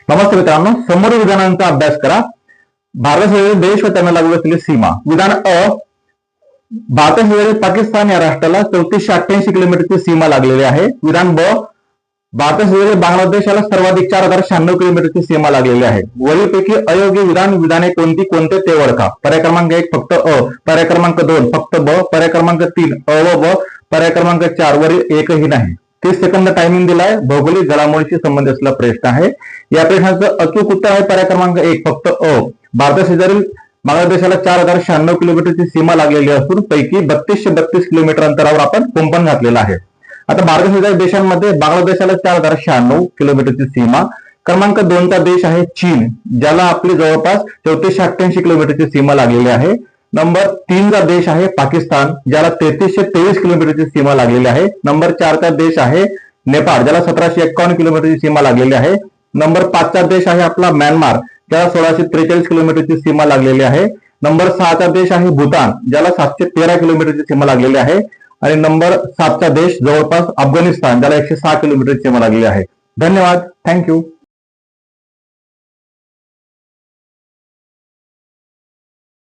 नमस्ते मित्रांनो, समोर विधानांचा अभ्यास करा. भारताचे देश व त्यांना लागू असलेली सीमा. विधान अ, भारताशेजारी पाकिस्तान या राष्ट्राला 3488 किलोमीटरची सीमा लागलेली आहे. विधान ब, भारताशेजारी बांगलादेश याला सर्वाधिक 4096 किलोमीटरची सीमा लागलेली आहे. वरीलपैकी अयोग्य विधाने कोणती कोणते ते ओळखा. पर्याय क्रमांक 1 फक्त अ, पर्याय क्रमांक 2 फक्त ब, पर्याय क्रमांक 3 अ व ब, पर्याय क्रमांक 4 वरील एकही नाही. 30 सेकंद टायमिंग दिलाय. भौगोलिक घडामोडीशी संबंधित असलेला प्रश्न आहे. या प्रश्नाचं अचूक उत्तर आहे पर्याय क्रमांक 1 फक्त अ. भारताशेजारील बांगलादेशाला 4096 किलोमीटरची सीमा लागलेली असून पैकी 3232 किलोमीटर अंतरावर आपण कुंपण घातलेलं आहे. आता भारताशेजारी देशांमध्ये बांगलादेशाला 4096 किलोमीटरची सीमा. क्रमांक 2 चा देश आहे चीन, ज्याला आपली जवळपास 3488 किलोमीटरची सीमा लागलेली आहे. नंबर 3 चा देश आहे पाकिस्तान, ज्याला 3323 किलोमीटरची सीमा लागलेली आहे. नंबर 4 चा देश आहे नेपाळ, ज्याला 1751 किलोमीटरची सीमा लागलेली आहे. नंबर 5 चा देश आहे आपला म्यानमार, ज्याला 1643 किलोमीटरची सीमा लागलेली आहे. नंबर 6 चा देश आहे भूतान, ज्याला 713 किलोमीटरची सीमा लागलेली आहे. आणि नंबर 7 चा देश जवळपास अफगाणिस्तान, ज्याला 106 किलोमीटरची सीमा लागलेली आहे. धन्यवाद. थँक्यू.